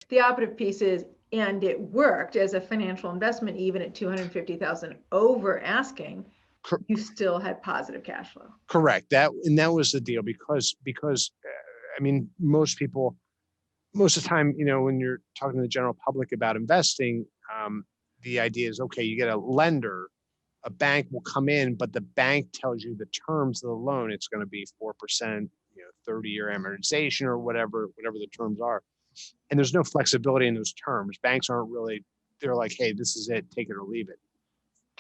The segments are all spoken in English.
The operative piece is, and it worked as a financial investment, even at 250,000 over asking, you still had positive cash flow. Correct. That was the deal because I mean, most of the time, when you're talking to the general public about investing, the idea is, okay, you get a lender, a bank will come in, but the bank tells you the terms of the loan. It's going to be 4%, 30-year amortization or whatever the terms are. And there's no flexibility in those terms. Banks aren't really, they're like, hey, this is it, take it or leave it.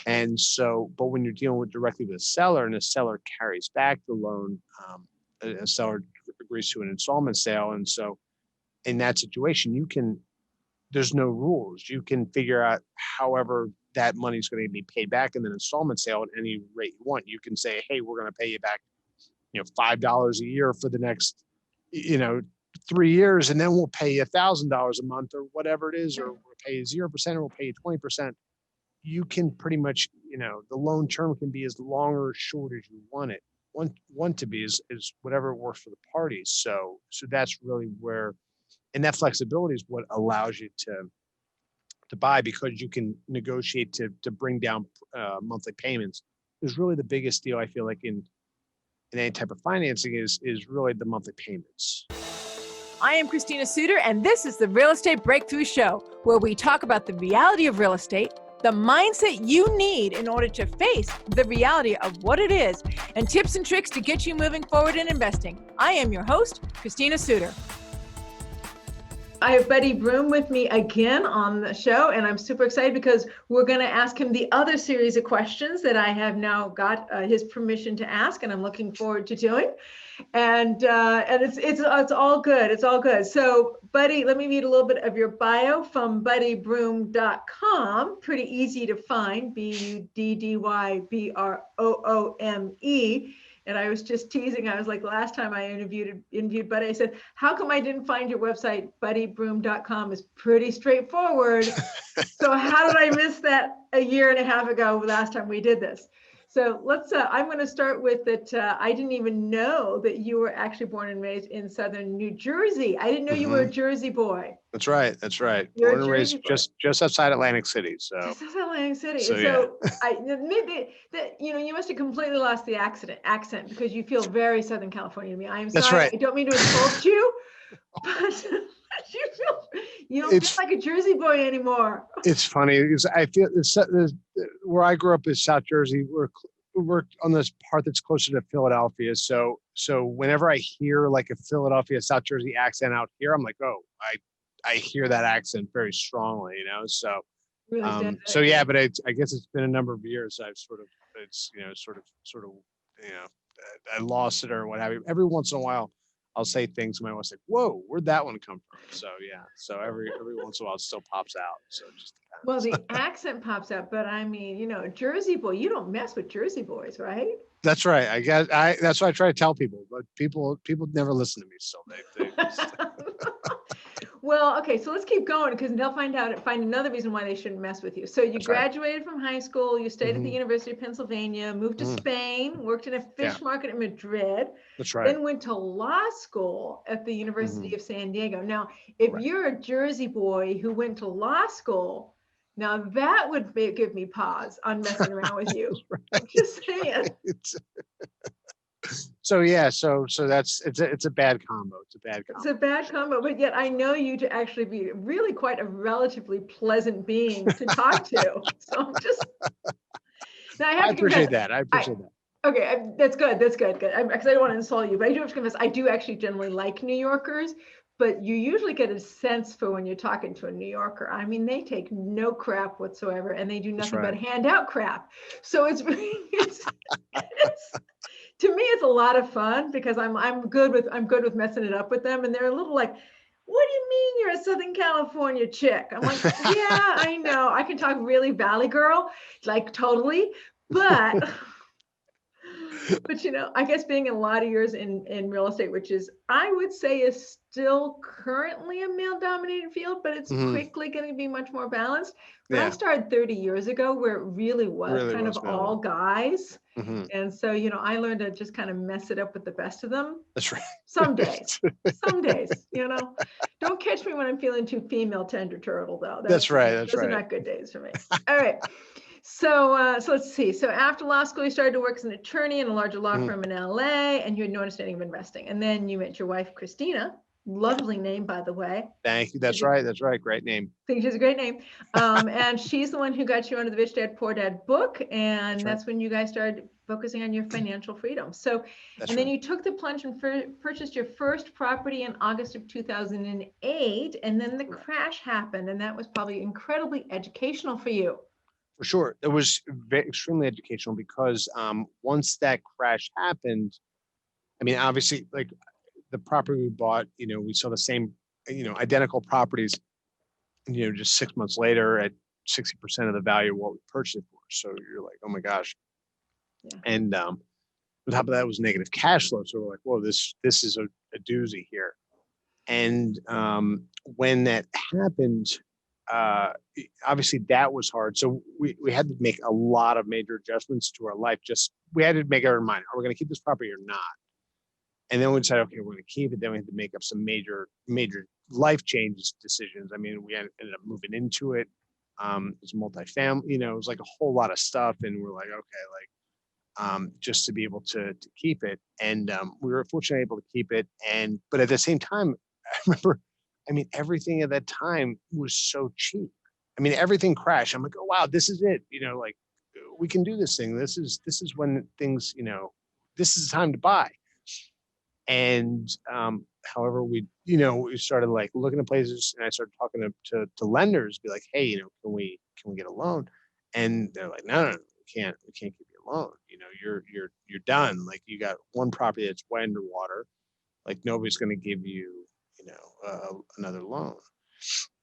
And so, but when you're dealing directly with a seller and the seller carries back the loan, a seller agrees to an installment sale. And so in that situation, there's no rules. You can figure out however that money is going to be paid back in an installment sale at any rate you want. You can say, hey, we're going to pay you back, $5 a year for the next, 3 years, and then we'll pay you $1,000 a month or whatever it is, or we'll pay you 0% or we'll pay you 20%. You can pretty much, the loan term can be as long or short as you want to be is whatever works for the parties. So that's really where, and that flexibility is what allows you to buy, because you can negotiate to bring down monthly payments. Is really the biggest deal I feel like in any type of financing is really the monthly payments. I am Christina Suter, and this is the Real Estate Breakthrough Show, where we talk about the reality of real estate, the mindset you need in order to face the reality of what it is, and tips and tricks to get you moving forward in investing. I am your host, Christina Suter. I have Buddy Broome with me again on the show, and I'm super excited because we're going to ask him the other series of questions that I have now got his permission to ask, and I'm looking forward to doing. And it's all good. It's all good. So, Buddy, let me read a little bit of your bio from buddybroome.com. Pretty easy to find. BUDDYBROOME. And I was just teasing. I was like, last time I interviewed Buddy, I said, how come I didn't find your website? Buddybroome.com is pretty straightforward. So how did I miss that a year and a half ago, last time we did this? So let's, I'm going to start with that. I didn't even know that you were actually born and raised in Southern New Jersey. I didn't know you were a Jersey boy. That's right. That's right. You're born and raised just outside Atlantic City. So just outside Atlantic City. So yeah. Maybe that, you must have completely lost the accent because you feel very Southern California to me. I'm sorry. That's right. I don't mean to insult you, but you don't feel like a Jersey boy anymore. It's funny because I feel where I grew up is South Jersey. We're on this part that's closer to Philadelphia. So whenever I hear like a Philadelphia, South Jersey accent out here, I'm like, oh, I hear that accent very strongly, So, really so yeah, but I guess it's been a number of years. I've I lost it or what have you. Every once in a while, I'll say things. My wife's like, "Whoa, where'd that one come from?" So yeah, so every once in a while, it still pops out. So it just depends. Well, the accent pops out, but I mean, Jersey boy, you don't mess with Jersey boys, right? That's right. I guess that's what I try to tell people, but people never listen to me. So they Well, okay, so let's keep going because they'll find another reason why they shouldn't mess with you. So you graduated from high school, you stayed at the University of Pennsylvania, moved to Spain, worked in a fish market in Madrid. That's right. Then went to law school at the University of San Diego. Now, if you're a Jersey boy who went to law school, now that would give me pause on messing around with you. Right. I'm just saying. So yeah, so it's a bad combo. It's a bad combo, but yet I know you to actually be really quite a relatively pleasant being to talk to. So I'm just. Now I appreciate that. I appreciate that. Okay, that's good. That's good. Because I don't want to insult you, but I do have to confess, I do actually generally like New Yorkers. But you usually get a sense for when you're talking to a New Yorker. I mean, they take no crap whatsoever, and they do nothing but hand out crap. So it's to me, it's a lot of fun because I'm good with messing it up with them, and they're a little like, "What do you mean you're a Southern California chick?" I'm like, "Yeah, I know. I can talk really Valley girl, like totally, but." But I guess being a lot of years in real estate, which is, I would say, is still currently a male-dominated field, but it's Mhm. quickly going to be much more balanced. But I Yeah, started 30 years ago, where it really was really kind of was all male. guys. Hmm. And so, I learned to just kind of mess it up with the best of them. That's right. Some days, some days, don't catch me when I'm feeling too female tender turtle, though. That's right. That's Those are right. not good days for me. All right. So let's see. So after law school, you started to work as an attorney in a larger law Mhm. firm in LA, and you had no understanding of investing. And then you met your wife, Christina. Lovely name, by the way. Thank you. That's right. That's right. Great name. I think she's a great name. And she's the one who got you onto the Rich Dad Poor Dad book. And that's when you guys started focusing on your financial freedom. So, That's and then right. you took the plunge and purchased your first property in August of 2008. And then the crash happened. And that was probably incredibly educational for you. For sure. It was extremely educational because once that crash happened, I mean, obviously, like the property we bought, we saw the same, identical properties, just 6 months later at 60% of the value of what we purchased it for. So you're like, oh my gosh. Yeah. And on top of that was negative cash flow. So we're like, whoa, this is a doozy here. And when that happened, obviously that was hard. So we had to make a lot of major adjustments to our life. We had to make our mind, are we going to keep this property or not? And then we decided, okay, we're going to keep it. Then we had to make up some major life changes decisions. I mean, we ended up moving into it. It's multifamily, it was like a whole lot of stuff. And we're like, okay, just to be able to keep it. And we were fortunately able to keep it. But at the same time, I remember, everything at that time was so cheap. Everything crashed. I'm like, oh, wow, this is it. Like we can do this thing. This is when things, this is the time to buy. And however, we started like looking at places, and I started talking to lenders, be like, hey, can we get a loan? And they're like, no, we can't give you a loan. You're done. Like you got one property that's way underwater. Like nobody's going to give you, another loan.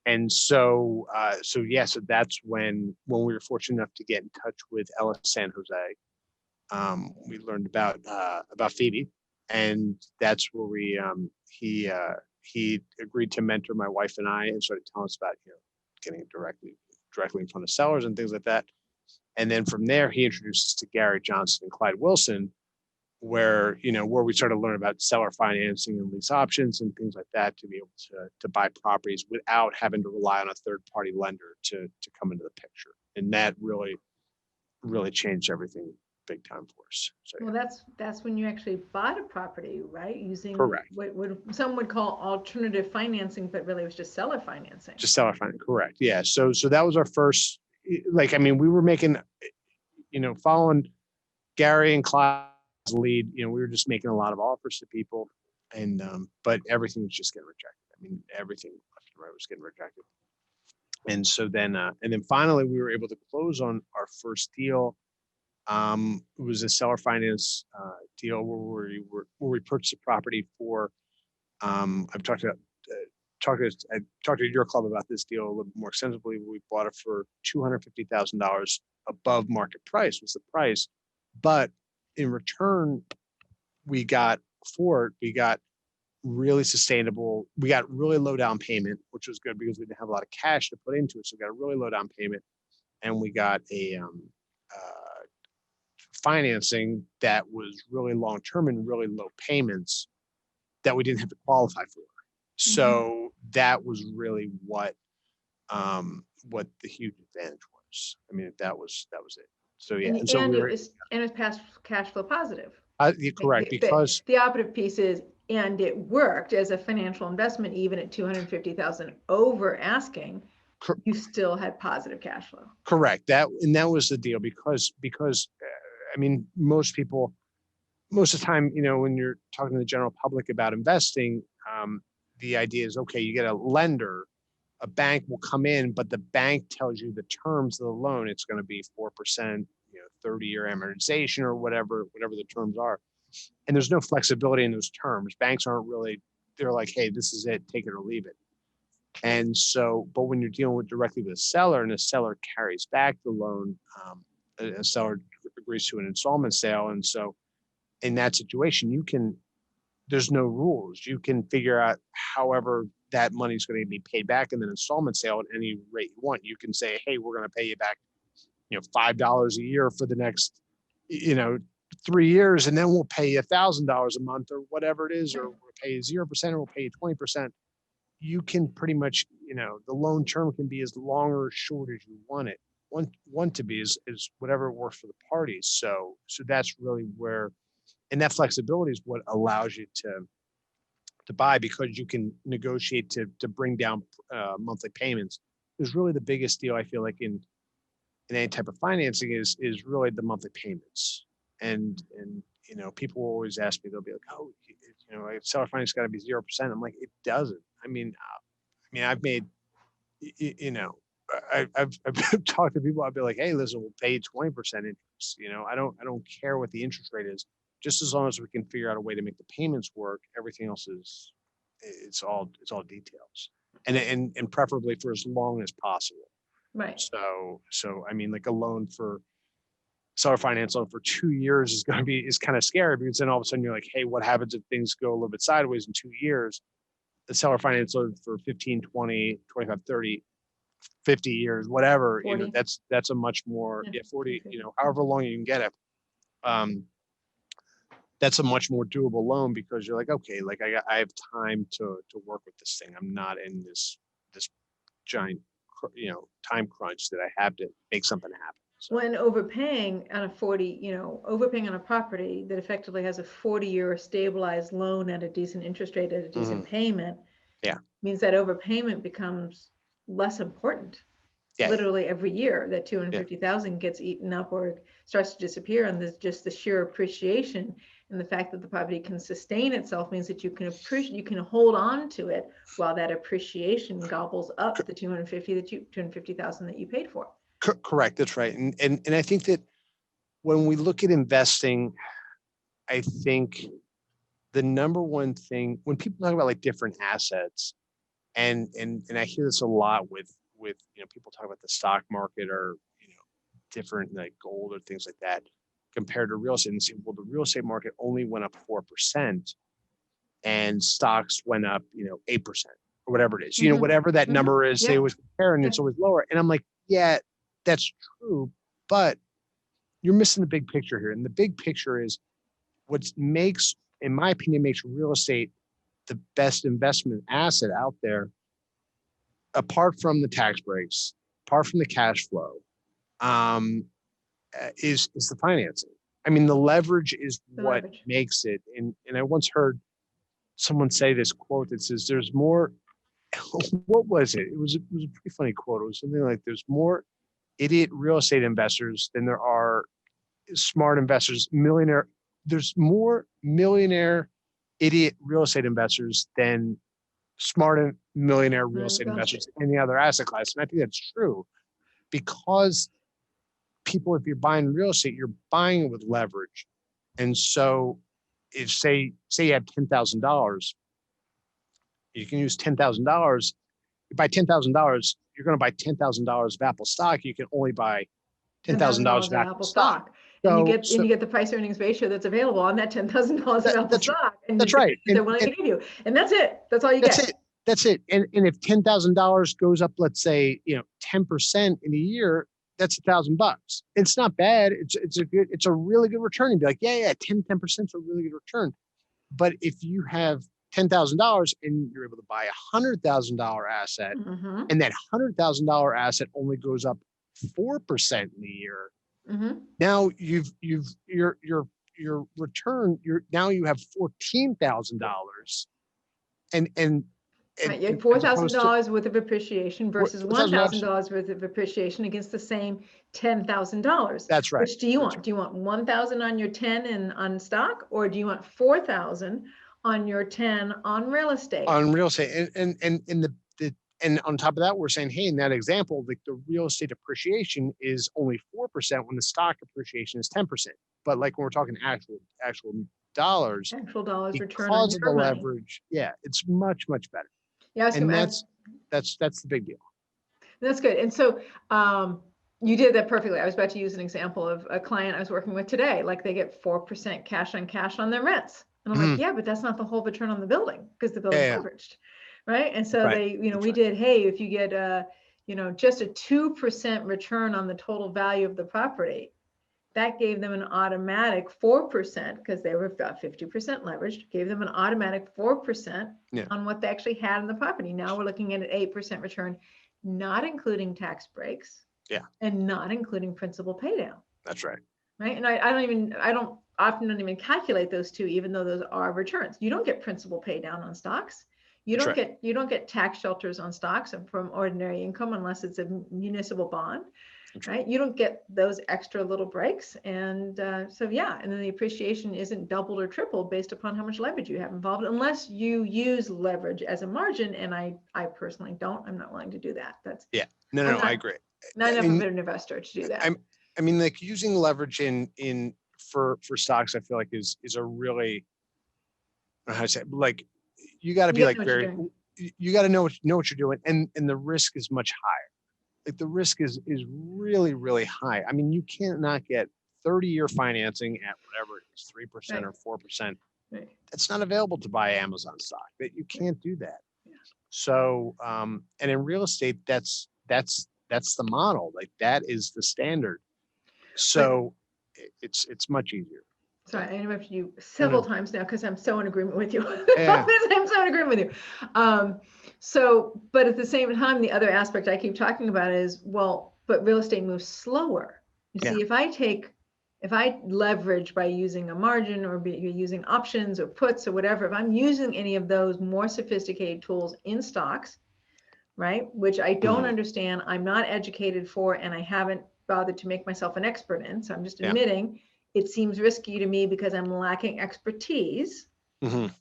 And so that's when we were fortunate enough to get in touch with Ellis San Jose. We learned about FIBI, and that's where he agreed to mentor my wife and I, and started telling us about getting it directly in front of sellers and things like that. And then from there, he introduced us to Gary Johnston and Clyde Wilson, where we started learning about seller financing and lease options and things like that, to be able to buy properties without having to rely on a third party lender to come into the picture. And that really changed everything big time for us. So, well, that's when you actually bought a property, right? Using correct. what some would call alternative financing, but really it was just seller financing. Just seller financing, correct. Yeah. So that was our first. We were making, following Gary and Clyde's lead. We were just making a lot of offers to people, and but everything was just getting rejected. Everything left and right was getting rejected. And so then, finally, we were able to close on our first deal. It was a seller finance deal where we purchased a property for. I've talked to your club about this deal a little bit more extensively. We bought it for $250,000 above market price was the price, but in return, we got really sustainable. We got really low down payment, which was good because we didn't have a lot of cash to put into it. So we got a really low down payment, and we got a financing that was really long term and really low payments that we didn't have to qualify for. So that was really what the huge advantage was. That was it. So yeah, and it was past cash flow positive. Correct, because the operative piece is, and it worked as a financial investment, even at 250,000 over asking. You still had positive cash flow. Correct. That was the deal because most people, most of the time, when you're talking to the general public about investing, the idea is, okay, you get a lender, a bank will come in, but the bank tells you the terms of the loan. It's going to be 4%, 30-year amortization or whatever the terms are. And there's no flexibility in those terms. Banks aren't really, they're like, hey, this is it, take it or leave it. And so, but when you're dealing directly with a seller, and the seller carries back the loan, a seller agrees to an installment sale. And so in that situation, there's no rules. You can figure out however that money's going to be paid back in an installment sale at any rate you want. You can say, hey, we're going to pay you back, $5 a year for the next, 3 years, and then we'll pay you $1,000 a month or whatever it is, or we'll pay you 0% or we'll pay you 20%. You can pretty much, the loan term can be as long or as short as you want to be is whatever works for the parties. So that's really where, and that flexibility is what allows you to buy, because you can negotiate to bring down monthly payments. Is really the biggest deal I feel like in any type of financing is really the monthly payments. And people will always ask me, they'll be like, oh, seller finance got to be 0%. I'm like, it doesn't. I've made, I've talked to people. I'll be like, hey, listen, we'll pay 20% interest. I don't care what the interest rate is, just as long as we can figure out a way to make the payments work. Everything else it's all details, and preferably for as long as possible. Right. So like a loan for seller finance loan for 2 years is kind of scary, because then all of a sudden you're like, hey, what happens if things go a little bit sideways in 2 years? The seller finance loan for 15, 20, 25, 30, 50 years, whatever, 40. That's a much more, 40, however long you can get it. That's a much more doable loan, because you're like, okay, like I have time to work with this thing. I'm not in this giant, time crunch that I have to make something happen. So. When overpaying on overpaying on a property that effectively has a 40-year stabilized loan at a decent interest rate at a decent payment, means that overpayment becomes less important. Literally every year, that $250,000 gets eaten up or starts to disappear, and there's just the sheer appreciation, and the fact that the property can sustain itself means that you can hold on to it while that appreciation gobbles up the $250,000 that you paid for. Correct. That's right. And I think that when we look at investing, I think the number one thing when people talk about like different assets, and I hear this a lot with people talk about the stock market or different like gold or things like that compared to real estate, and say, well, the real estate market only went up 4% and stocks went up 8% or whatever it is. Whatever that number is, they always compare, and it's always lower. And I'm like, yeah, that's true, but you're missing the big picture here. And the big picture is in my opinion, makes real estate the best investment asset out there, apart from the tax breaks, apart from the cash flow, is the financing. The leverage is what makes it. And I once heard someone say this quote that says, there's more, what was it? It was a pretty funny quote. It was something like, there's more idiot real estate investors than there are smart investors, there's more millionaire idiot real estate investors than smart millionaire real estate investors in any other asset class. And I think that's true, because people, if you're buying real estate, you're buying it with leverage. And so if say you have $10,000, you can use $10,000. You buy $10,000, you're going to buy $10,000 of Apple stock. You can only buy $10,000 of Apple stock. And you get the price earnings ratio that's available on that $10,000 of Apple stock. And that's right. They're willing to give you. And that's it. That's all you get. That's it. And if $10,000 goes up, let's say, 10% in a year, that's $1,000. It's not bad. It's a really good return. You'd be like, 10% is a really good return. But if you have $10,000 and you're able to buy a $100,000 asset, and that $100,000 asset only goes up 4% in a year, now your return, now you have $14,000, and you have $4,000 worth of appreciation versus $1,000 worth of appreciation against the same $10,000. That's right. Which do you want? Do you want $1,000 on your 10 and on stock, or do you want $4,000 on your 10 on real estate? On real estate, and on top of that, we're saying, hey, in that example, like the real estate appreciation is only 4% when the stock appreciation is 10%. But like when we're talking actual dollars, return because of the money. leverage, it's much better. Yeah, and that's the big deal. That's good. And so You did that perfectly. I was about to use an example of a client I was working with today. Like they get 4% cash on their rents. And I'm like, yeah, but that's not the whole return on the building because the building's leveraged. Right. And so Right. we did, hey, if you get just a 2% return on the total value of the property, that gave them an automatic 4% because they were about 50% leveraged, gave them an automatic 4% on what they actually had in the property. Now we're looking at an 8% return, not including tax breaks. Yeah. And not including principal pay down. That's right. Right. And I don't often even calculate those two, even though those are returns. You don't get principal pay down on stocks. You don't get tax shelters on stocks from ordinary income unless it's a municipal bond. Right. You don't get those extra little breaks. And and then the appreciation isn't doubled or tripled based upon how much leverage you have involved, unless you use leverage as a margin. And I personally don't. I'm not willing to do that. That's I agree. Not enough of an investor to do that. I mean, like using leverage for stocks, I feel like is a really, how to say, like you got to be like you got to know what you're doing, and the risk is much higher. Like the risk is really, really high. I mean, you cannot get 30-year financing at whatever it is, 3% or 4%. Right. That's not available to buy Amazon stock. That you can't do that. Yeah. So, and in real estate, that's the model. Like that is the standard. So it's much easier. Sorry, I interrupted you several times now because I'm so in agreement with you. Yeah. I'm so in agreement with you. But at the same time, the other aspect I keep talking about is, but real estate moves slower. You see, if I leverage by using a margin or using options or puts or whatever, if I'm using any of those more sophisticated tools in stocks, right, which I don't understand, I'm not educated for, and I haven't bothered to make myself an expert in. So I'm just admitting it seems risky to me because I'm lacking expertise,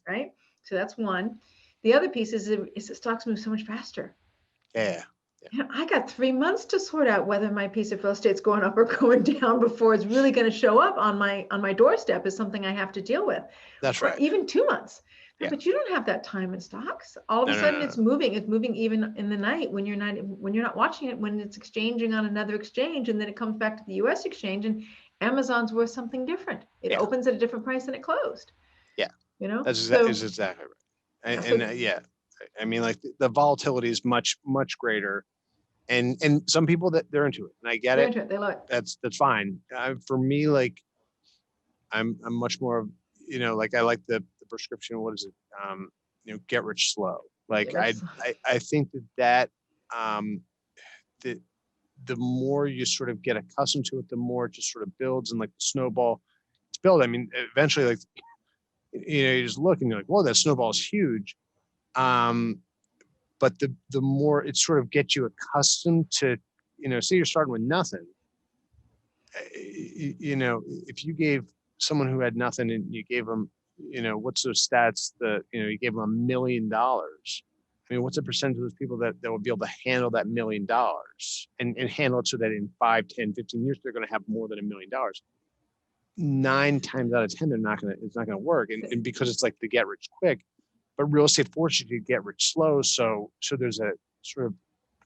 right? So that's one. The other piece is that stocks move so much faster. Yeah. I got 3 months to sort out whether my piece of real estate's going up or going down before it's really going to show up on my doorstep as something I have to deal with. That's right. Or even 2 months. Yeah. But you don't have that time in stocks. All of a sudden it's moving. It's moving even in the night when you're not watching it, when it's exchanging on another exchange, and then it comes back to the US exchange and Amazon's worth something different. It opens at a different price than it closed. Yeah. That's exactly right. I mean, like the volatility is much, much greater. And some people that they're into it, and I get it. They love it. That's fine. For me, like I'm much more, like I like the prescription. What is it? Get rich slow. Like I think that the more you sort of get accustomed to it, the more it just sort of builds, and like the snowball, it's built. I mean, eventually, like you just look and you're like, whoa, that snowball is huge. But the more it sort of gets you accustomed to, say you're starting with nothing, if you gave someone who had nothing and you gave them, what's those stats you gave them $1 million. I mean, what's the percentage of those people that would be able to handle that $1 million and handle it so that in 5, 10, 15 years, they're going to have more than $1 million? 9 times out of 10, it's not going to work. And because it's like the get rich quick, but real estate forces you to get rich slow. So there's a sort of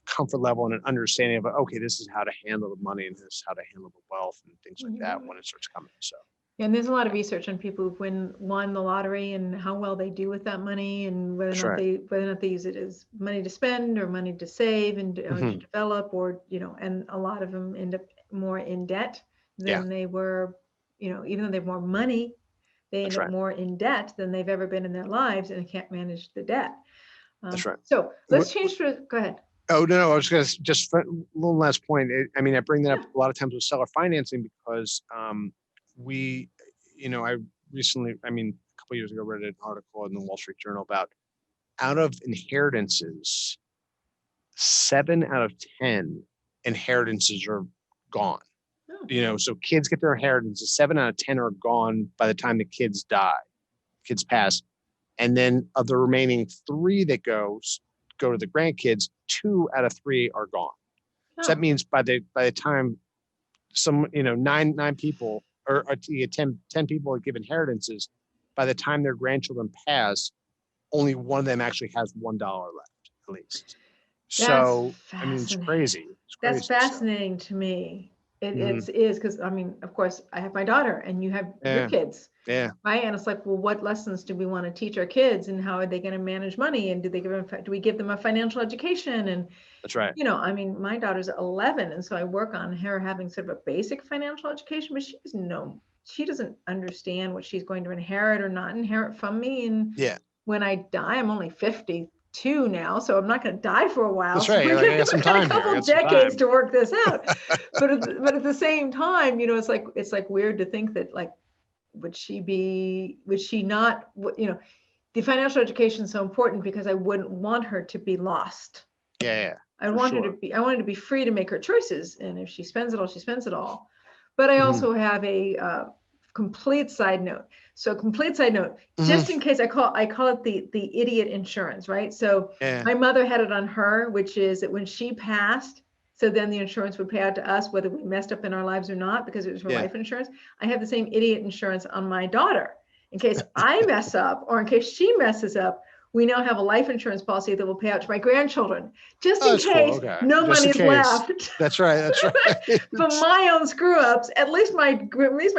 comfort level and an understanding of, okay, this is how to handle the money and this is how to handle the wealth and things like that when it starts coming. So. And there's a lot of research on people who've won the lottery and how well they do with that money, and whether or not they use it as money to spend or money to save and to develop, or and a lot of them end up more in debt than they were, even though they have more money, they end up more in debt than they've ever been in their lives, and they can't manage the debt. That's right. So let's change to, go ahead. Oh, no, I was going to just a little last point. I mean, I bring that up a lot of times with seller financing because I recently, a couple of years ago, read an article in the Wall Street Journal about out of inheritances, 7 out of 10 inheritances are gone. So kids get their inheritances, 7 out of 10 are gone by the time the kids pass. And then of the remaining 3 that go to the grandkids, 2 out of 3 are gone. So that means by the time some, 9 people or 10 people give inheritances, by the time their grandchildren pass, only one of them actually has $1 left, at least. So, I mean, it's crazy. It's That's crazy. fascinating to me. Mhm. It is because I mean, of course, I have my daughter, and you have your Yeah. kids, Yeah, right? And it's like, well, what lessons do we want to teach our kids, and how are they going to manage money, and do we give them a financial education? And that's right. I mean, my daughter's 11, and so I work on her having sort of a basic financial education, but she doesn't understand what she's going to inherit or not inherit from me. And Yeah, when I die, I'm only 52 now, so I'm not going to die for a while. that's So right. we're You're like, I gonna got some got a time here. I couple got some decades time. to work this out. but at the same time, it's like weird to think that, like, would she not, the financial education is so important because I wouldn't want her to be lost. Yeah, I for want her sure. I want her to be free to make her choices. And if she spends it all, she spends it all. But I Mhm. also have a complete side note. So complete side note, Mhm. just in case, I call it the idiot insurance, right? So Yeah. my mother had it on her, which is that when she passed, so then the insurance would pay out to us whether we messed up in our lives or not, because it was her Yeah. life insurance. I have the same idiot insurance on my daughter. In case I mess up or in case she messes up, we now have a life insurance policy that will pay out to my grandchildren, just in That's cool. case Okay. no Just in money is case. left. That's right. That's right. From my own screw ups. At least my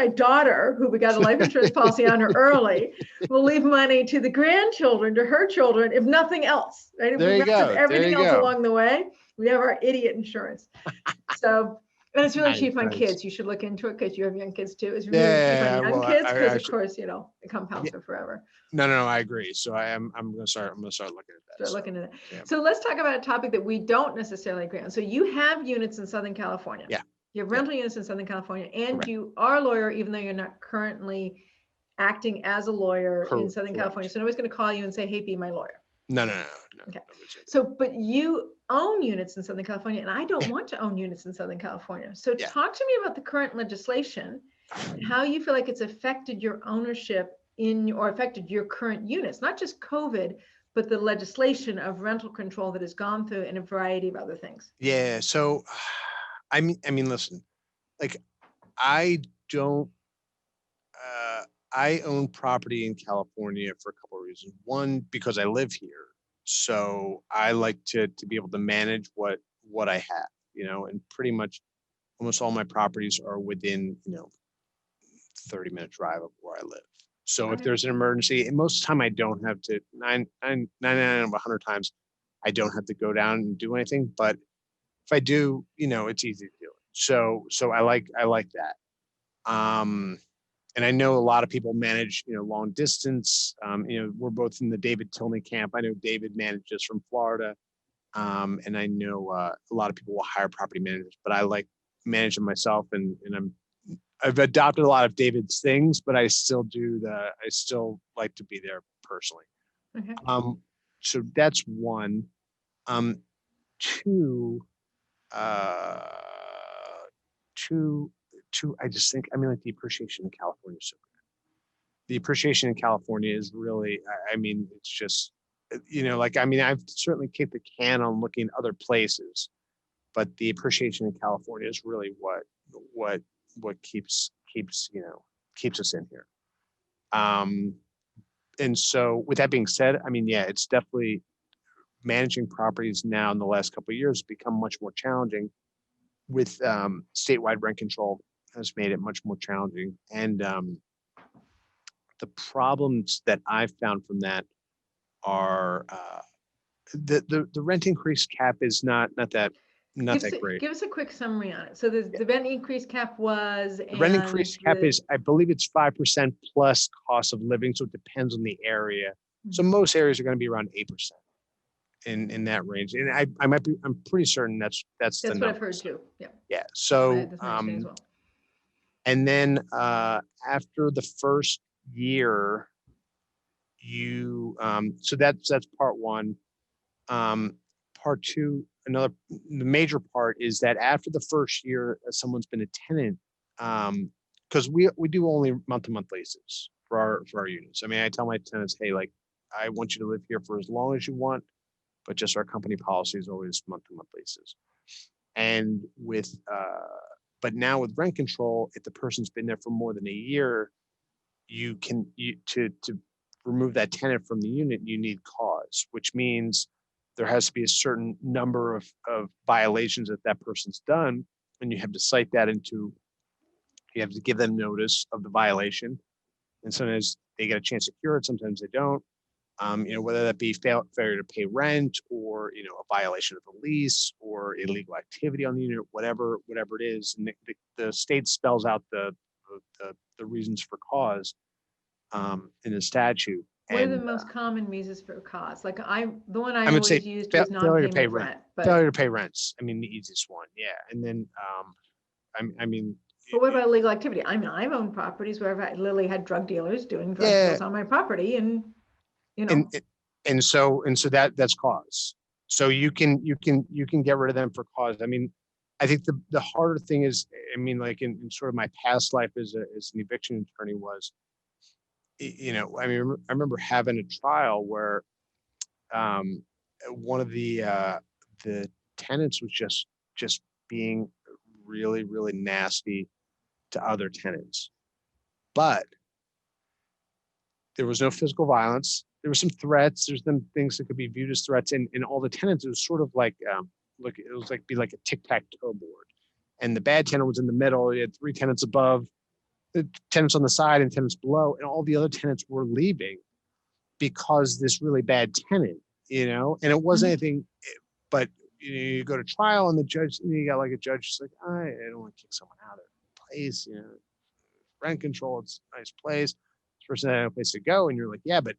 daughter, who we got a life insurance policy on her early, will leave money to the grandchildren, to her children, if nothing else. Right? If There we you mess up go. everything There you else go. along the way, we have our idiot insurance. So, and it's really Nice, cheap on nice. kids. You should look into it because you have young kids too. It's really cheap Yeah. on young Well, kids I because, of actually, course, it compounds for forever. no, I agree. So I'm gonna start looking at that. Start looking at it. Yeah. So let's talk about a topic that we don't necessarily agree on. So you have units in Southern California. Yeah. You have rental units in Southern California, and Correct. you are a lawyer, even though you're not currently acting as a lawyer in Southern Correct. California. So nobody's going to call you and say, "Hey, be my lawyer." No. Okay. No, So, but you own units in Southern California, and I don't want to own units in Southern California. So Yeah. talk to me about the current legislation and how you feel like it's affected your ownership or affected your current units, not just COVID, but the legislation of rental control that has gone through and a variety of other things. Yeah. So, I mean, listen, like I don't. I own property in California for a couple of reasons. One, because I live here, so I like to be able to manage what I have, and pretty much almost all my properties are within 30-minute drive of where I live. So if there's an emergency, and most of the time I don't have to, 99 out of 100 times, I don't have to go down and do anything. But if I do, it's easy to do it. So I like that. And I know a lot of people manage, long distance. We're both in the David Tilney camp. I know David manages from Florida. And I know a lot of people will hire property managers, but I like managing myself, and I've adopted a lot of David's things, but I still like to be there personally. Okay. So that's one. Two, I just think, like the appreciation in California is so good. The appreciation in California is really, it's just, I've certainly kicked the can on looking at other places, but the appreciation in California is really what keeps us in here. And so with that being said, it's definitely managing properties now in the last couple of years become much more challenging with statewide rent control has made it much more challenging. And the problems that I've found from that are the rent increase cap is not that great. Give us a quick summary on it. So the rent increase cap was, The rent increase cap is, I believe it's 5% plus cost of living. So it depends on the area. So most areas are going to be around 8% in that range. And I'm pretty certain that's the what I've heard too. Yeah. Yeah. So, That's my understanding as well. and then after the first year, so that's part one. Part two, the major part is that after the first year, someone's been a tenant, because we do only month-to-month leases for our units. I tell my tenants, hey, like, I want you to live here for as long as you want, but just our company policy is always month-to-month leases. And but now with rent control, if the person's been there for more than a year, to remove that tenant from the unit, you need cause, which means there has to be a certain number of violations that person's done, and you have to cite that into, you have to give them notice of the violation. And sometimes they get a chance to cure it, sometimes they don't. Whether that be failure to pay rent, or, a violation of the lease, or illegal activity on the unit, whatever it is. And the state spells out the reasons for cause in the statute. What are the most common reasons for cause? Like the one I would say always used was failure to pay non-payment of rent. But failure to pay rents. I mean, the easiest one. Yeah. And then, but what about illegal activity? I mean, I've owned properties where I literally had drug dealers doing drug deals on my property, and and so that's cause. So you can get rid of them for cause. I mean, I think the harder thing is, like in sort of my past life as an eviction attorney was, I remember having a trial where one of the tenants was just being really, really nasty to other tenants, but there was no physical violence. There were some threats. There's some things that could be viewed as threats, and all the tenants, it was sort of like it was like a tic-tac-toe board, and the bad tenant was in the middle. You had 3 tenants above, the tenants on the side, and tenants below, and all the other tenants were leaving because this really bad tenant, and it wasn't anything, but you go to trial, and the judge, you got like a judge who's like, I don't want to kick someone out of the place, rent control, it's a nice place, this person had no place to go, and you're like, yeah, but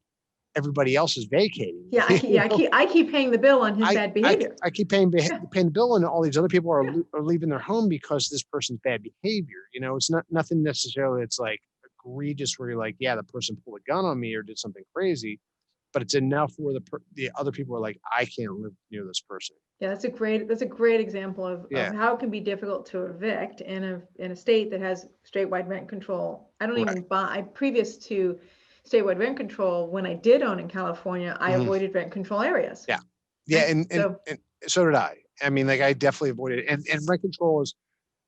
everybody else is vacating. Yeah, I keep paying the bill on his bad behavior. I keep paying the bill, and all these other people are leaving their home because this person's bad behavior. It's not nothing necessarily that's like egregious where you're like, yeah, the person pulled a gun on me or did something crazy, but it's enough where the other people are like, I can't live near this person. Yeah, that's a great example of how it can be difficult to evict in a state that has statewide rent control. I don't even buy previous to statewide rent control. When I did own in California, I avoided rent control areas. Yeah, and so did I. I mean, like I definitely avoided it. And rent control is,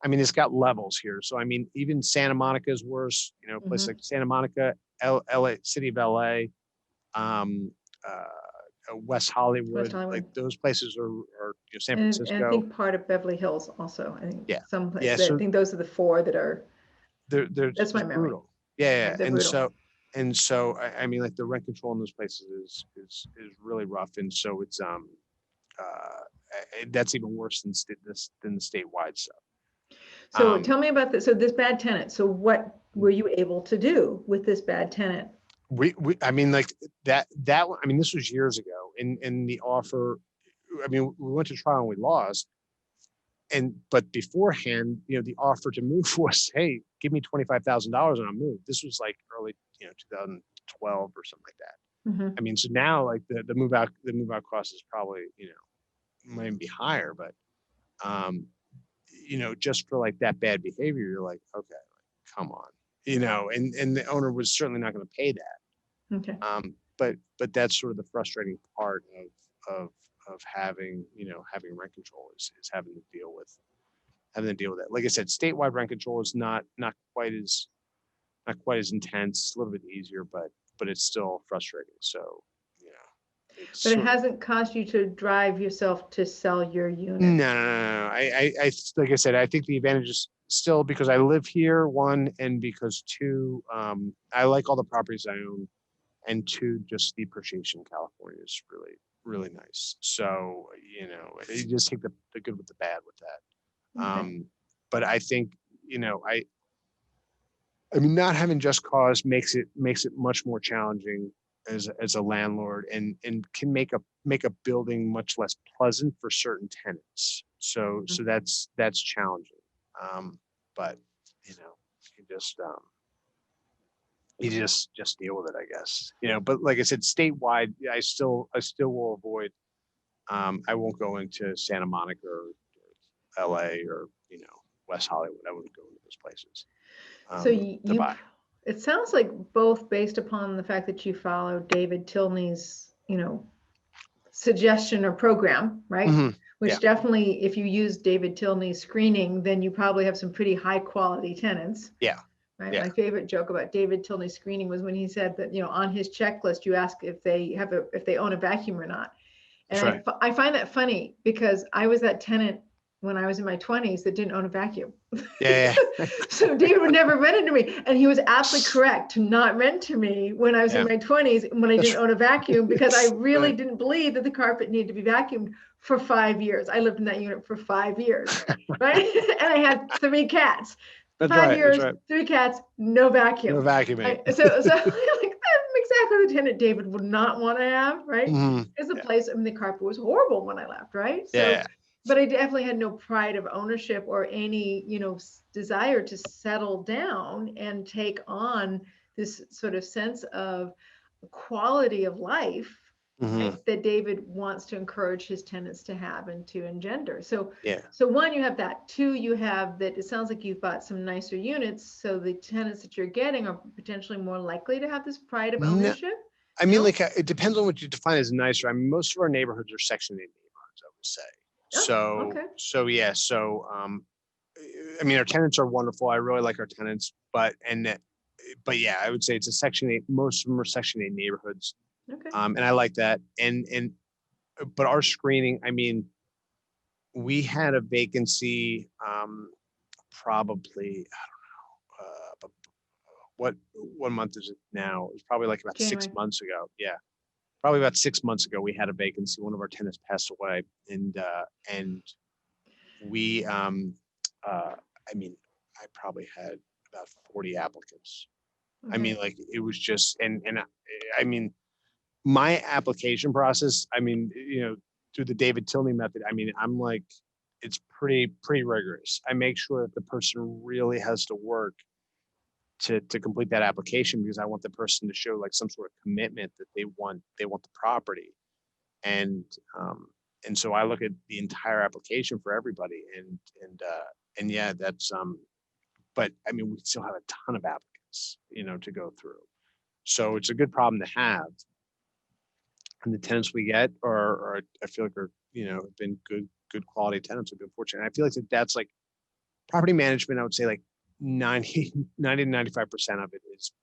it's got levels here. So even Santa Monica is worse. Places like Santa Monica, LA, city of LA, West Hollywood, like those places are San Francisco. And I think part of Beverly Hills also. I think some places. Yeah, so I think those are the 4 that are. That's my memory. Brutal. Yeah, and so like the rent control in those places is really rough, and so it's that's even worse than the statewide stuff. So tell me about this. So this bad tenant. So what were you able to do with this bad tenant? We like that this was years ago, and the offer, we went to trial and we lost, but beforehand, the offer to move was, hey, give me $25,000 and I'll move. This was like early 2012 or something like that. So now like the move out cost is probably might even be higher, but just for like that bad behavior, you're like, okay, like, come on, and the owner was certainly not going to pay that. Okay. But that's sort of the frustrating part of having rent control is having to deal with that. Like I said, statewide rent control is not quite as intense. It's a little bit easier, but it's still frustrating. So But it hasn't caused you to drive yourself to sell your unit. No. I like I said, I think the advantage is still because I live here, 1, and because 2, I like all the properties I own, and 2, just the appreciation in California is really, really nice. So, you just take the good with the bad with that. Okay. But I think, not having just cause makes it much more challenging as a landlord, and can make a building much less pleasant for certain tenants. So that's challenging. But you just deal with it, I guess. But like I said, statewide, I still will avoid. I won't go into Santa Monica or LA or West Hollywood. I wouldn't go into those places. So it sounds like both based upon the fact that you follow David Tilney's, suggestion or program, right? Which definitely, if you use David Tilney's screening, then you probably have some pretty high quality tenants. Yeah. Right. Yeah. My favorite joke about David Tilney's screening was when he said that, on his checklist, you ask if they own a vacuum or not. And That's right. I find that funny because I was that tenant when I was in my 20s that didn't own a vacuum. Yeah. So David would never rent it to me. And he was absolutely correct to not rent to me when I was in my 20s, when I didn't own a vacuum, because I really didn't believe that the carpet needed to be vacuumed for 5 years. I lived in that unit for 5 years, right? And I had 3 cats. That's 5 right. years, That's right. 3 cats, no vacuum. No vacuuming. So like, I'm exactly the tenant David would not want to have, right? Mhm. It's a place, I mean, the carpet was horrible when I left, right? So, Yeah. but I definitely had no pride of ownership or any, desire to settle down and take on this sort of sense of quality of life, Mhm. right, that David wants to encourage his tenants to have and to engender. So, Yeah. so one, you have that. 2, you have that. It sounds like you've bought some nicer units, so the tenants that you're getting are potentially more likely to have this pride of No, ownership. I mean, No? like, it depends on what you define as nicer. I mean, most of our neighborhoods are Section 8 neighborhoods, I would say. Oh, okay. So yeah. So, I mean, our tenants are wonderful. I really like our tenants, but yeah, I would say it's a Section 8. Most of them are Section 8 neighborhoods. Okay. And I like that. But our screening, I mean, we had a vacancy, probably, I don't know, what month is it now? It was probably like about January. 6 months ago. Yeah. Probably about 6 months ago, we had a vacancy. One of our tenants passed away, and we, I mean, I probably had about 40 applicants. I mean, like, it was just, I mean, my application process, I mean, through the David Tilney method, I mean, I'm like, it's pretty rigorous. I make sure that the person really has to work to complete that application, because I want the person to show like some sort of commitment that they want the property. And so I look at the entire application for everybody, and yeah, that's but I mean, we still have a ton of applicants, to go through. So it's a good problem to have. And the tenants we get are I feel like are, have been good quality tenants. Have been fortunate. And I feel like that's like property management. I would say like 90 to 95% of it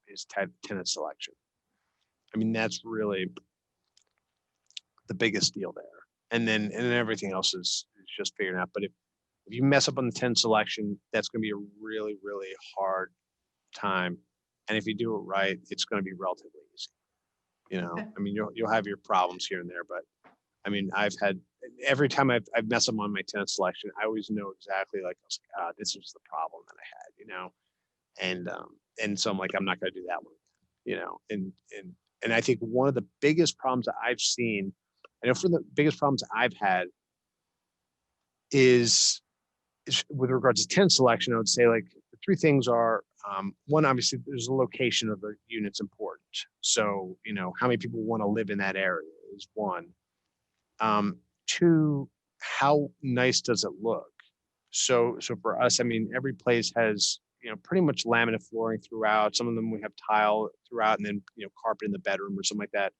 is tenant selection. I mean, that's really the biggest deal there. And then everything else is just figuring out. But if you mess up on the tenant selection, that's going to be a really, really hard time. And if you do it right, it's going to be relatively easy. Okay. I mean, you'll have your problems here and there, but I mean, I've had, every time I've messed up on my tenant selection, I always know exactly, like, I was like, ah, this was the problem that I had, and so I'm like, I'm not going to do that one, and I think one of the biggest problems that I've seen, I know for the biggest problems I've had is with regards to tenant selection. I would say like the 3 things are, one, obviously there's the location of the unit's important. So, how many people want to live in that area is one. 2, how nice does it look? So for us, I mean, every place has, pretty much laminate flooring throughout. Some of them we have tile throughout, and then, carpet in the bedroom or something like that.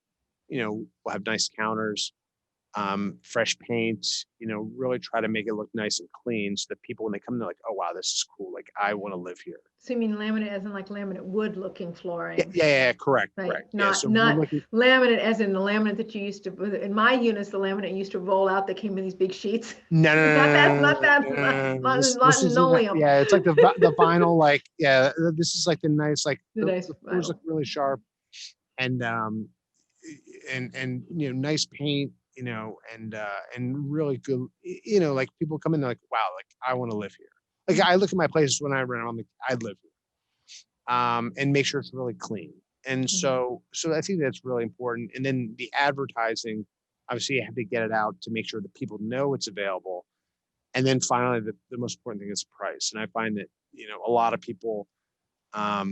We'll have nice counters, fresh paint, really try to make it look nice and clean, so that people, when they come, they're like, oh, wow, this is cool. Like, I want to live here. So you mean laminate as in like laminate wood looking flooring? Yeah, correct. Right. Correct. Not, yeah, so not laminate as in the laminate that you used to, in my units, the laminate used to roll out that came in these big sheets. No, Not linoleum. Yeah, it's like the vinyl, like, yeah, this is like the nice, like, the floors look really sharp, and nice paint, and really good, like, people come in, they're like, wow, like, I want to live here. Like, I look at my places when I rent, I'm like, I'd live here, and make sure it's really clean. And so I think that's really important. And then the advertising, obviously you have to get it out to make sure that people know it's available. And then finally, the most important thing is price. And I find that, a lot of people, a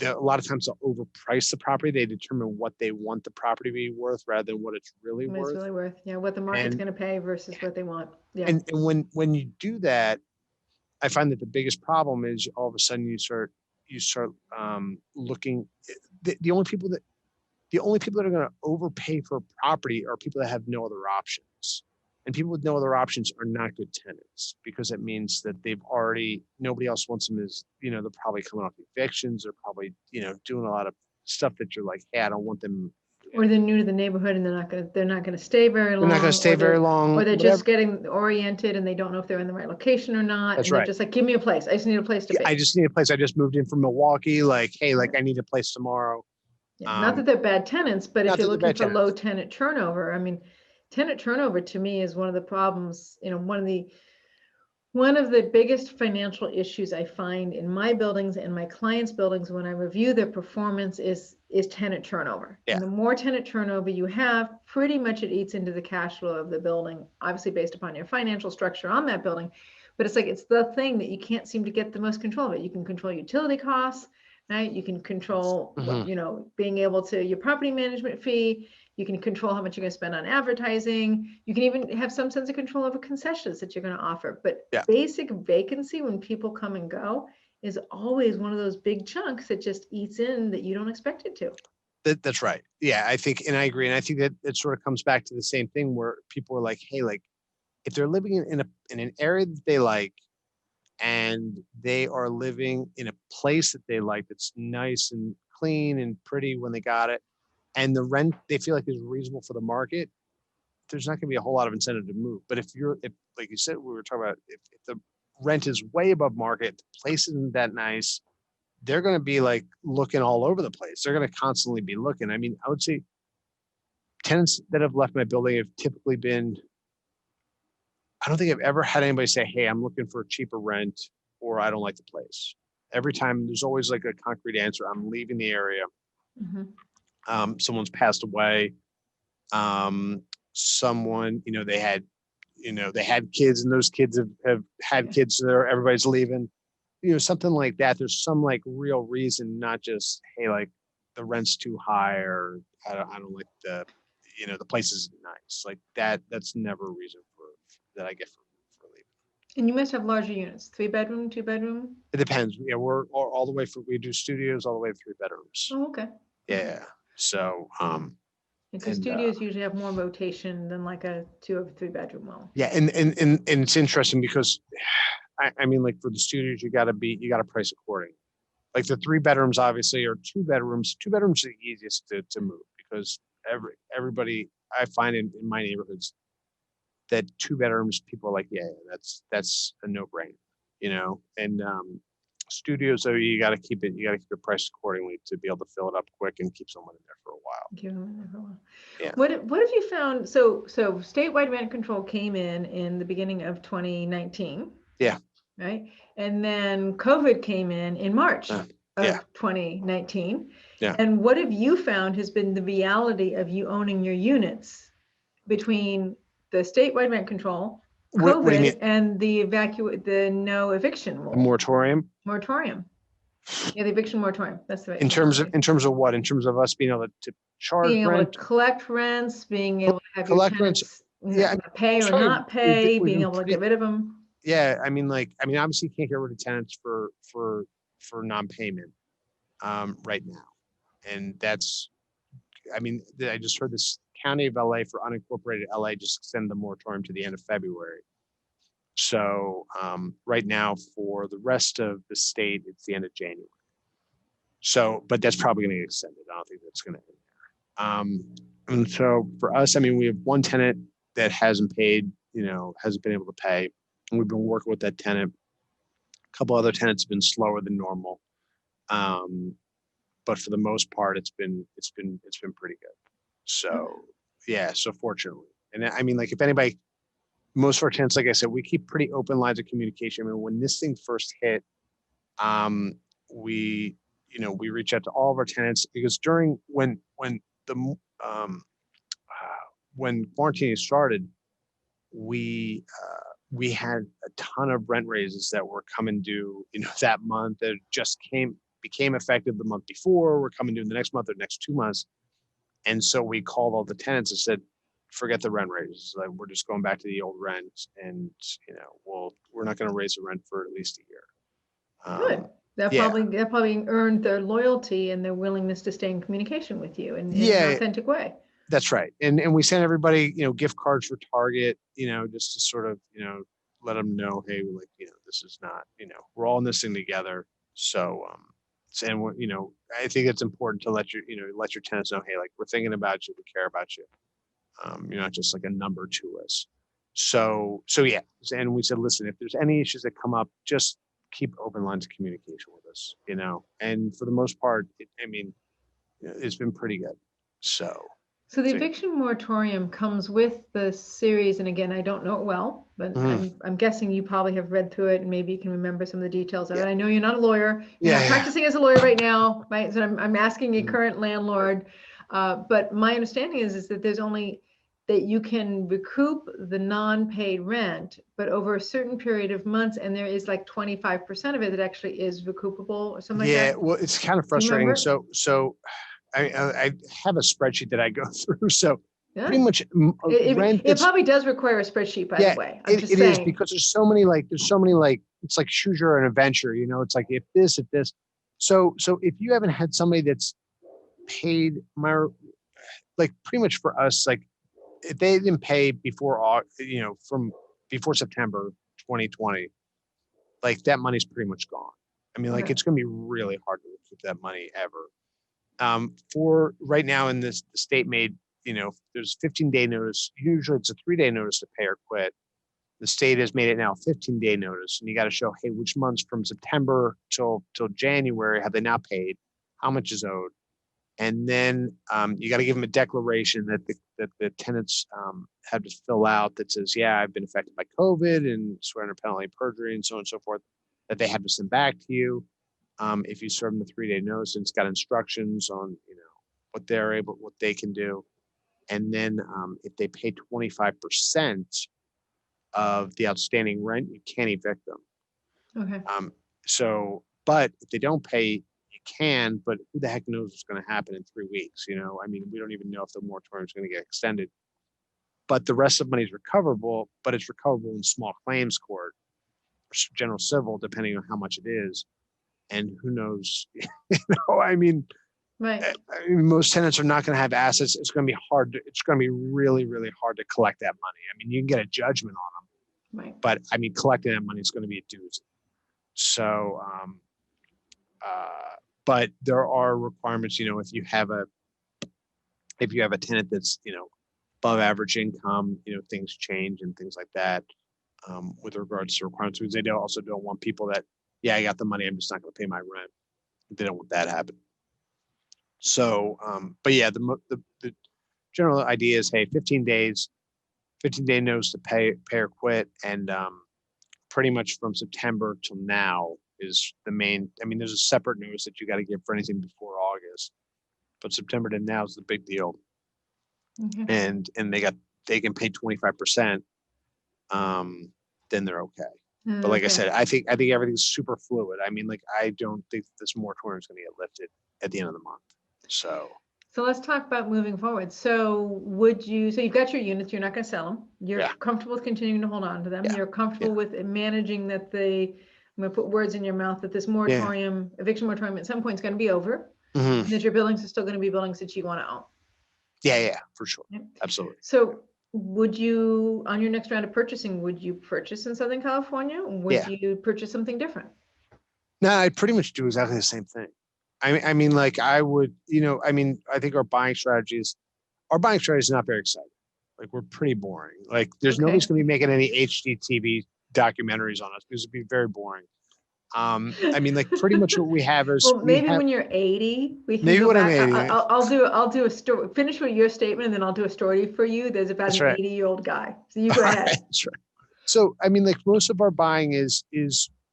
lot of times they'll overprice the property. They determine what they want the property to be worth rather than what it's really worth. It's really worth, what the market's going to pay versus what they want. Yeah. And when you do that, I find that the biggest problem is all of a sudden you start looking. The only people that are going to overpay for a property are people that have no other options. And people with no other options are not good tenants, because it means that nobody else wants them. They're probably coming off evictions. They're probably, doing a lot of stuff that you're like, hey, I don't want them Or they're new to the neighborhood and they're not gonna stay very long. They're not going to stay very long. Or they're whatever. just getting oriented and they don't know if they're in the right location or not. That's And they're right. just like, give me a place. I just need a place to be. I just need a place. I just moved in from Milwaukee. Like, hey, like I need a place tomorrow. Yeah, not that they're bad tenants, but if not you're that they're looking bad for low tenants. tenant turnover, I mean, tenant turnover to me is one of the problems, one of the biggest financial issues I find in my buildings and my clients' buildings when I review their performance is tenant turnover. Yeah. And the more tenant turnover you have, pretty much it eats into the cash flow of the building, obviously based upon your financial structure on that building. But it's like, it's the thing that you can't seem to get the most control of it. You can control utility costs, right? You can control, being able to, your property management fee. You can control how much you're going to spend on advertising. You can even have some sense of control over concessions that you're going to offer. But basic vacancy, when people come and go, is always one of those big chunks that just eats in that you don't expect it to. That's right. Yeah, I think, and I agree. And I think that it sort of comes back to the same thing where people are like, hey, like if they're living in an area that they like, and they are living in a place that they like, that's nice and clean and pretty when they got it, and the rent they feel like is reasonable for the market, there's not going to be a whole lot of incentive to move. But if like you said, we were talking about, if the rent is way above market, the place isn't that nice, they're going to be like looking all over the place. They're going to constantly be looking. I mean, I would say tenants that have left my building have typically been, I don't think I've ever had anybody say, hey, I'm looking for a cheaper rent, or I don't like the place. Every time there's always like a concrete answer. I'm leaving the area. Mm-hmm. Someone's passed away. Someone, they had kids, and those kids have had kids. So everybody's leaving, something like that. There's some like real reason, not just, hey, like the rent's too high, or I don't like the place isn't nice. Like that. That's never a reason that I get for leaving. And you must have larger units, 3-bedroom, 2-bedroom? It depends. Yeah, we're all the way we do studios all the way to 3 bedrooms. Oh, okay. Yeah. So, because studios usually have more rotation than like a 2 or 3-bedroom home. Yeah, and it's interesting because, I mean, like for the studios, you got to price accordingly. Like the 3 bedrooms, obviously, or 2 bedrooms. 2 bedrooms are the easiest to move because everybody I find in my neighborhoods, that 2 bedrooms, people are like, yeah, that's a no-brainer, and studios, though, you got to keep it priced accordingly to be able to fill it up quick and keep someone in there for a while. Yeah. What have you found? So statewide rent control came in the beginning of 2019. Yeah. Right. And then COVID came in March of 2019. Yeah. And what have you found has been the reality of you owning your units between the statewide rent control, COVID, what do you mean? And the no eviction rule. Moratorium. Yeah, the eviction moratorium. That's the right. In terms of what? In terms of us being able to charge being rent, able to collect rents, being able to have collect your tenants, rents, pay or not pay, being able to get rid of them. Yeah, I mean, obviously you can't get rid of tenants for non-payment right now, and that's, I mean, I just heard this County of LA for unincorporated LA just extended the moratorium to the end of February. So right now for the rest of the state, it's the end of January. So, but that's probably going to get extended. I don't think that's going to end there. And so for us, I mean, we have one tenant that hasn't paid, hasn't been able to pay, and we've been working with that tenant. A couple other tenants have been slower than normal, but for the most part, it's been pretty good. So yeah, so fortunately, and I mean, like if anybody, most of our tenants, like I said, we keep pretty open lines of communication. I mean, when this thing first hit, we reach out to all of our tenants because during when quarantine started, we had a ton of rent raises that were coming due, that month that just became effective the month before, were coming due the next month or next 2 months. And so we called all the tenants and said, forget the rent raises. Like, we're just going back to the old rent, and we're not going to raise the rent for at least a year. Good. That probably earned their loyalty and their willingness to stay in communication with you in an authentic way. That's right. And we sent everybody, gift cards for Target, just to sort of, let them know, hey, this is not, we're all in this thing together. So And you know, I think it's important to let your tenants know, hey, like we're thinking about you, we care about you. You're not just like a number to us. So yeah. And we said, listen, if there's any issues that come up, just keep open lines of communication with us, you know. And for the most part, it's been pretty good. So the eviction moratorium comes with the series, and again, I don't know it well, but I'm guessing you probably have read through it and maybe you can remember some of the details of it. I know you're not a lawyer. You're not practicing as a lawyer right now, right? So I'm asking a current landlord. But my understanding is that there's only that you can recoup the non-paid rent, but over a certain period of months, and there is like 25% of it that actually is recoupable or something like that. Yeah, well, it's kind of frustrating. So I have a spreadsheet that I go through. So pretty much it probably does require a spreadsheet, by the way. It is, because there's so many it's like choose your own adventure, you know. It's like if this. So if you haven't had somebody that's paid like pretty much for us, like if they didn't pay before, you know, from before September 2020, like that money's pretty much gone. I mean, like it's going to be really hard to recoup that money ever. For right now in this, the state made, you know, there's 15-day notice. Usually it's a 3-day notice to pay or quit. The state has made it now 15-day notice, and you got to show, hey, which months from September till January have they not paid, how much is owed, and then you got to give them a declaration that the tenants have to fill out that says, yeah, I've been affected by COVID, and swear under penalty of perjury and so on and so forth, that they have to send back to you. If you serve them the 3-day notice, and it's got instructions on, you know, what they can do. And then if they pay 25% of the outstanding rent, you can't evict them. Okay. But if they don't pay, you can, but who the heck knows what's going to happen in 3 weeks? You know, I mean, we don't even know if the moratorium is going to get extended, but the rest of the money is recoverable, but it's recoverable in small claims court or general civil, depending on how much it is. And who knows, you know, I mean, most tenants are not going to have assets. It's going to be hard. It's going to be really, really hard to collect that money. I mean, you can get a judgment on them, but I mean, collecting that money is going to be a doozy. So, but there are requirements, you know, if you have a tenant that's, you know, above average income, you know, things change and things like that, with regards to requirements, because they also don't want people that, yeah, I got the money, I'm just not going to pay my rent. They don't want that to happen. So, but yeah, the general idea is, hey, 15-day notice to pay or quit. And pretty much from September till now is the main, I mean, there's a separate notice that you got to give for anything before August, but September to now is the big deal. Okay. And they can pay 25%, then they're okay. But like I said, I think everything's super fluid. I mean, like, I don't think this moratorium is going to get lifted at the end of the month. So let's talk about moving forward. So you've got your units, you're not going to sell them. You're comfortable with continuing to hold on to them. You're comfortable with managing that I'm going to put words in your mouth, that this moratorium, eviction moratorium at some point is going to be over, and that your buildings are still going to be buildings that you want to own. Yeah, for sure. Absolutely. So would you, on your next round of purchasing, would you purchase in Southern California? Would you purchase something different? No, I'd pretty much do exactly the same thing. I mean, like I would, you know, I mean, I think our buying strategy is not very exciting. Like, we're pretty boring. Like, there's nobody's going to be making any HGTV documentaries on us because it'd be very boring. I mean, like, pretty much what we have is, well, maybe when you're 80, we can maybe go back. I'm 80. I'll do a story. Finish with your statement, and then I'll do a story for you. There's about an 80-year-old guy. So you go ahead. That's right. So, I mean, like, most of our buying is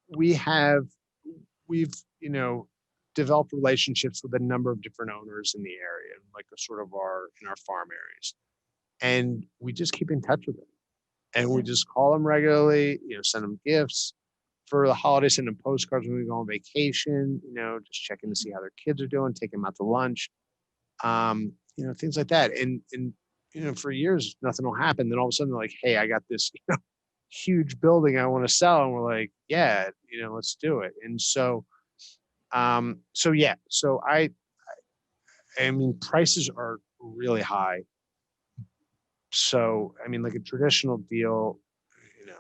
we've, you know, developed relationships with a number of different owners in the area, like in our farm areas, and we just keep in touch with them, and we just call them regularly, you know, send them gifts for the holidays, send them postcards when we go on vacation, you know, just checking to see how their kids are doing, take them out to lunch, you know, things like that. And you know, for years nothing will happen. Then all of a sudden they're like, hey, I got this, you know, huge building I want to sell, and we're like, yeah, you know, let's do it. And so I mean, prices are really high. So, I mean, like a traditional deal, you know,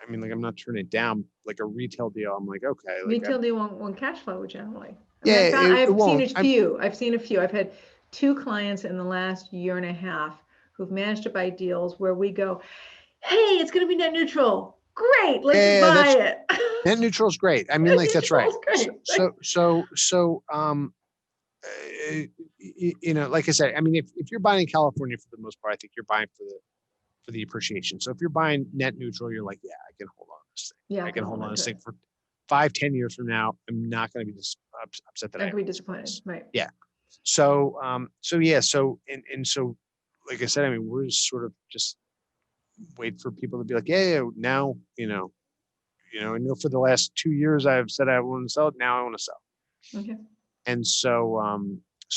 I mean, like, I'm not turning it down. Like a retail deal, I'm like, okay. Like, retail deal want cash flow generally. Yeah, I've seen won't. a few. I've seen a few. I've had 2 clients in the last year and a half who've managed to buy deals where we go, hey, it's going to be net neutral. Great, let's buy it. Net neutral is great. I mean, like, that's right. Great. You know, like I said, I mean, if you're buying in California for the most part, I think you're buying for the appreciation. So if you're buying net neutral, you're like, yeah, I can hold on to this thing. Yeah, I can hold on to this thing for 5-10 years from now. I'm not going to be upset that I can be disappointed. Right. Yeah. So, yeah. So, so, like I said, I mean, we're just sort of just wait for people to be like, yeah, now, you know, for the last 2 years, I've said I want to sell it. Now I want to sell. Okay. And so,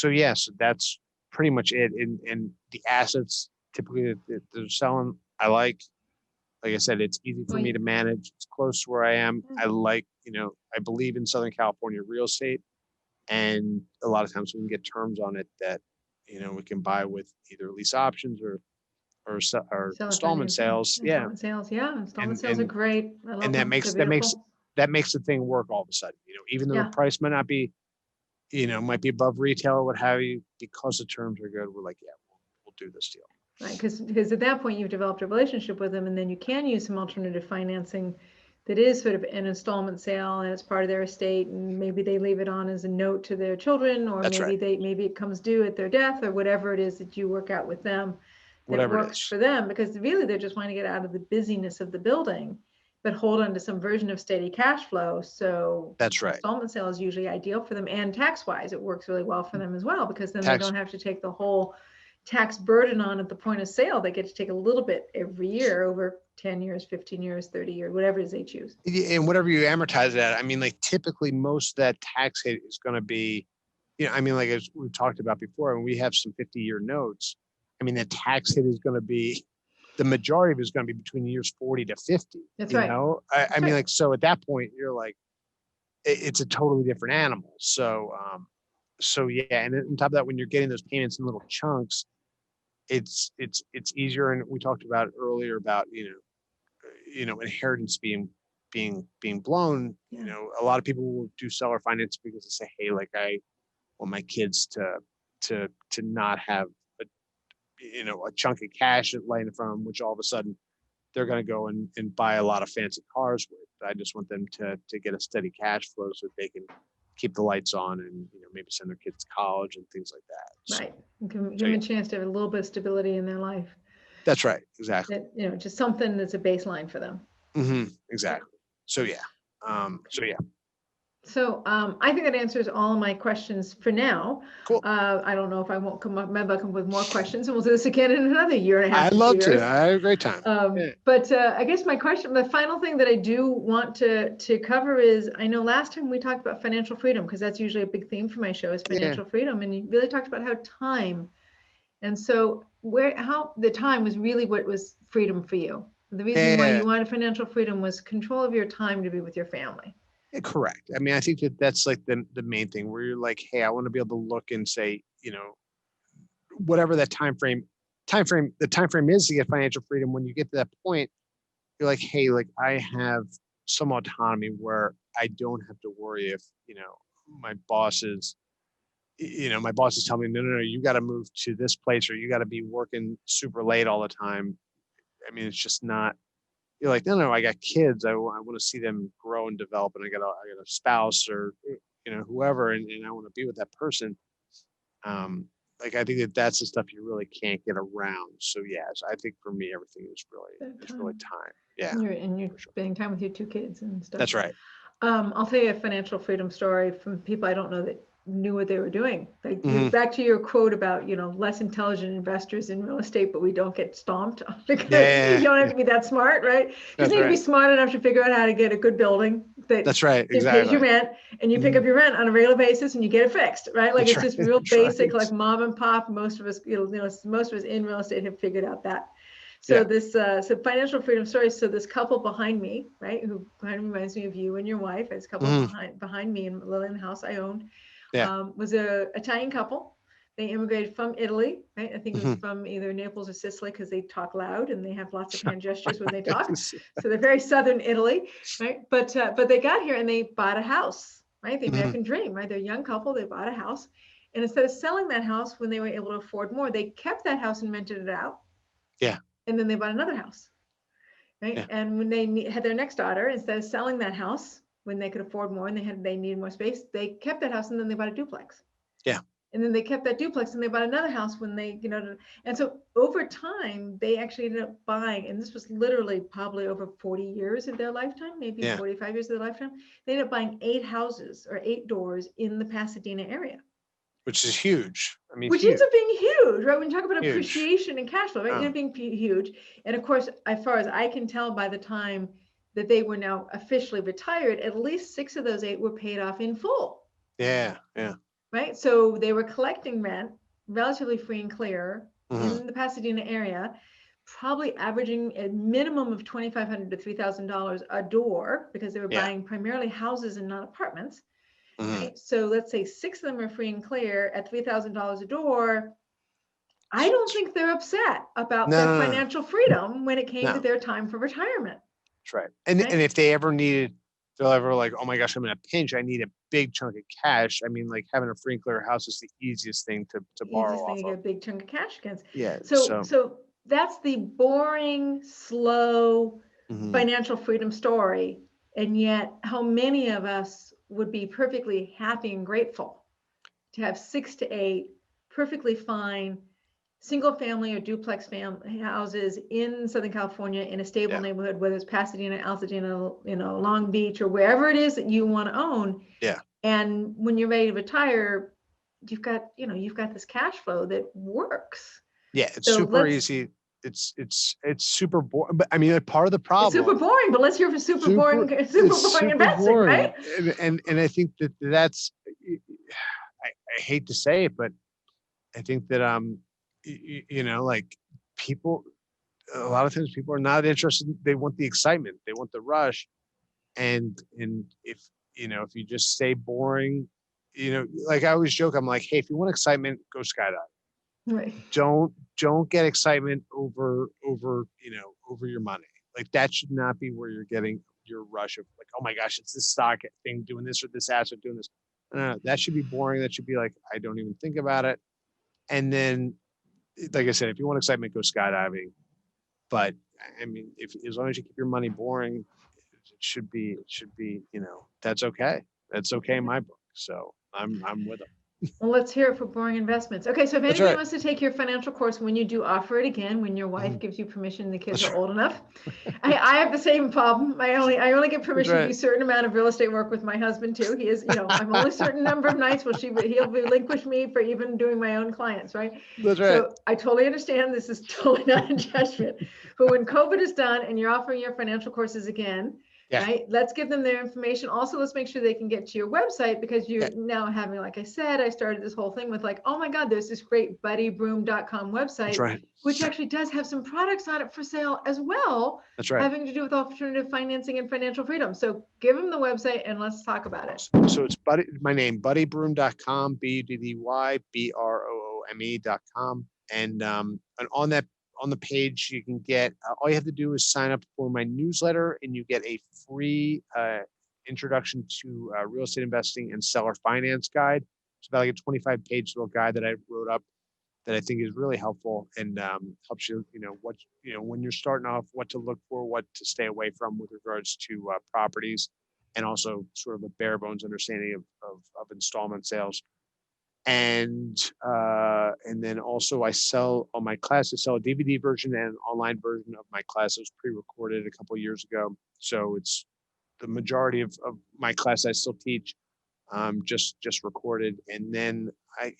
yeah, so that's pretty much it. And the assets typically that they're selling, I like I said, it's easy for me to manage. It's close to where I am. I like, I believe in Southern California real estate. And a lot of times we can get terms on it that, we can buy with either lease options or installment sales. Installment sales are great. I love and that makes the thing work all of a sudden, even though the price might not be, might be above retail or what have you, because the terms are good. We're like, yeah, we'll do this deal. Right, because at that point you've developed a relationship with them, and then you can use some alternative financing that is sort of an installment sale and it's part of their estate, and maybe they leave it on as a note to their children, or maybe it comes due at their death, or whatever it is that you work out with them that works for them, because really they're just wanting to get out of the busyness of the building, but hold on to some version of steady cash flow. So that's right. Installment sale is usually ideal for them, and tax wise it works really well for them as well, because then they don't have to take the whole tax burden on at the point of sale. They get to take a little bit every year over 10 years, 15 years, 30 years, whatever it is they choose. And whatever you amortize it at, I mean, like typically most of that tax hit is going to be, I mean, like as we've talked about before, when we have some 50-year notes, I mean, the tax hit is going to be, the majority of it is going to be between years 40 to 50. That's right. I mean, like, so at that point, you're like, it's a totally different animal. So yeah. And then on top of that, when you're getting those payments in little chunks, it's easier. And we talked about earlier about, inheritance being blown. Yeah. A lot of people will do seller finance because they say, hey, like I want my kids to not have a chunk of cash laying in front of them, which all of a sudden they're going to go and buy a lot of fancy cars with. I just want them to get a steady cash flow so that they can keep the lights on and maybe send their kids to college and things like that. Right. Give them a chance to have a little bit of stability in their life. That's right. Exactly. That, just something that's a baseline for them. Mm-hmm. Exactly. So yeah. So I think that answers all of my questions for now. Cool. I don't know if I won't come up with more questions, and we'll do this again in another year and a half. I'd love to. I had a great time. But I guess the final thing that I do want to cover is, I know last time we talked about financial freedom, because that's usually a big theme for my show is financial freedom. And you really talked about how time, and so how the time was really what was freedom for you. The reason why you wanted financial freedom was control of your time to be with your family. Yeah, correct. I mean, I think that's like the main thing, where you're like, hey, I want to be able to look and say, whatever that time frame is to get financial freedom. When you get to that point, you're like, hey, like I have some autonomy where I don't have to worry if, my bosses tell me, no, you got to move to this place, or you got to be working super late all the time. I mean, it's just not. You're like, no, I got kids. I want to see them grow and develop, and I got a spouse or whoever, and I want to be with that person. Like I think that's the stuff you really can't get around. So yes, I think for me everything is really time. Yeah, and you're spending time with your 2 kids and stuff. That's right. I'll tell you a financial freedom story from people I don't know that knew what they were doing. Like back to your quote about less intelligent investors in real estate, but we don't get stomped because you don't have to be that smart, right? You need to be smart enough to figure out how to get a good building that's right, exactly, pays your rent, and you pick up your rent on a regular basis and you get it fixed, right? Like it's just real basic, like mom and pop. Most of us, most of us in real estate have figured out that. So this financial freedom story. So this couple behind me, right, who kind of reminds me of you and your wife. This couple behind me in the house I owned. Was a Italian couple. They immigrated from Italy, right? I think it was from either Naples or Sicily, because they talk loud and they have lots of hand gestures when they talk. So they're very southern Italy, right? But they got here and they bought a house, right? The American dream, right? They're a young couple, they bought a house. And instead of selling that house when they were able to afford more, they kept that house and rented it out. Yeah. And then they bought another house, right? Yeah. And when they had their next daughter, instead of selling that house when they could afford more and they needed more space, they kept that house and then they bought a duplex. Yeah. And then they kept that duplex and they bought another house when they, and so over time, they actually ended up buying, and this was literally probably over 40 years of their lifetime, maybe 45 years of their lifetime. They ended up buying 8 houses or 8 doors in the Pasadena area. Which is huge. I mean, which huge. ends up being huge, right? When you talk about Huge. appreciation and cash flow, right? It ended up being huge. And of course, as far as I can tell, by the time that they were now officially retired, at least 6 of those 8 were paid off in full. Yeah, yeah. Right? So they were collecting rent relatively free and clear in the Pasadena area, probably averaging a minimum of $2,500 to $3,000 a door, because they were buying primarily houses and not apartments. Right? So let's say 6 of them are free and clear at $3,000 a door. I don't think they're upset about their financial freedom when it came to their time for retirement. That's right. And if they ever needed, they're ever like, oh my gosh, I'm in a pinch, I need a big chunk of cash. I mean, like having a free and clear house is the easiest thing to borrow Easiest thing to off get a of. big chunk of cash against. Yeah. So that's the boring, slow financial freedom story. And yet how many of us would be perfectly happy and grateful to have 6 to 8 perfectly fine single family or duplex family houses in Southern California in a stable neighborhood, whether it's Pasadena, Altadena, Long Beach, or wherever it is that you want to own. Yeah. And when you're ready to retire, you've got this cash flow that works. Yeah, it's super easy. It's super boring, but I mean, part of the problem. It's super boring, but let's hear for super boring investing, boring. Right? And I think that's, I hate to say it, but I think that like people, a lot of times people are not interested. They want the excitement, they want the rush, and if you just stay boring, like I always joke, I'm like, hey, if you want excitement, go skydiving. Right. Don't get excitement over your money. Like that should not be where you're getting your rush of like, oh my gosh, it's this stock thing doing this or this asset doing this. No, that should be boring. That should be like, I don't even think about it. And then, like I said, if you want excitement, go skydiving. But I mean, as long as you keep your money boring, it should be, that's okay. That's okay in my book. So I'm with them. Well, let's hear it for boring investments. Okay, so if anybody wants to take your financial course, when you do offer it again, when your wife gives you permission, the kids are old enough. I have the same problem. I only get permission to do a certain amount of real estate work with my husband too. He is, I'm only a certain number of nights he'll relinquish me for even doing my own clients, right? That's right. So I totally understand this is totally not a judgment. But when COVID is done and you're offering your financial courses again, right? Let's give them their information. Also, let's make sure they can get to your website, because you're now having, like I said, I started this whole thing with like, oh my God, there's this great buddybroome.com website, which actually does have some products on it for sale as well. That's right. Having to do with alternative financing and financial freedom. So give them the website and let's talk about it. So it's my name, buddybroome.com, BUDDYBROOME.com. And on the page, you can get, all you have to do is sign up for my newsletter and you get a free introduction to real estate investing and seller finance guide. It's about like a 25-page little guide that I wrote up that I think is really helpful and helps you, when you're starting off, what to look for, what to stay away from with regards to properties, and also sort of a bare bones understanding of installment sales. And then also I sell on my class, I sell a DVD version and an online version of my class. It was pre-recorded a couple of years ago. So it's the majority of my class I still teach, just recorded. And then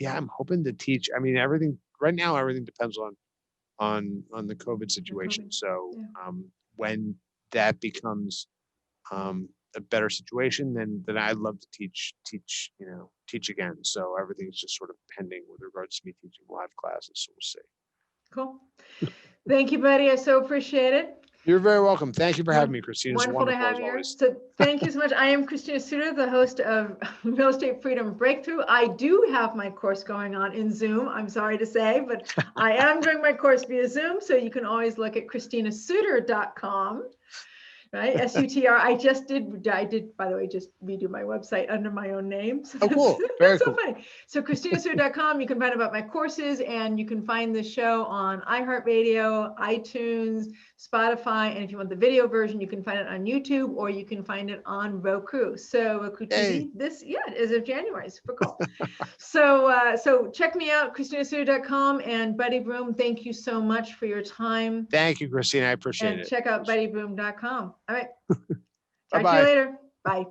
I'm hoping to teach. I mean, everything depends on the COVID situation. So when that becomes a better situation, then I'd love to teach again. So everything's just sort of pending with regards to me teaching live classes. So we'll see. Cool. Thank you, buddy. I so appreciate it. You're very welcome. Thank you for having me, Christina. It's wonderful to have you here. So thank you so much. I am Christina Suter, the host of Real Estate Freedom Breakthrough. I do have my course going on in Zoom, I'm sorry to say, but I am doing my course via Zoom. So you can always look at ChristinaSuter.com Right? SUTR. I did, by the way, just redo my website under my own name. So Oh, cool. Very that's so cool. funny. So ChristinaSuter.com, you can find about my courses, and you can find the show on iHeartRadio, iTunes, Spotify. And if you want the video version, you can find it on YouTube, or you can find it on Roku. So Roku TV, as of January, super cool. So check me out, ChristinaSuter.com, and Buddy Broome, thank you so much for your time. Thank you, Christina. I appreciate And it. check out BuddyBroome.com. All right. Talk to Bye-bye. you later. Bye.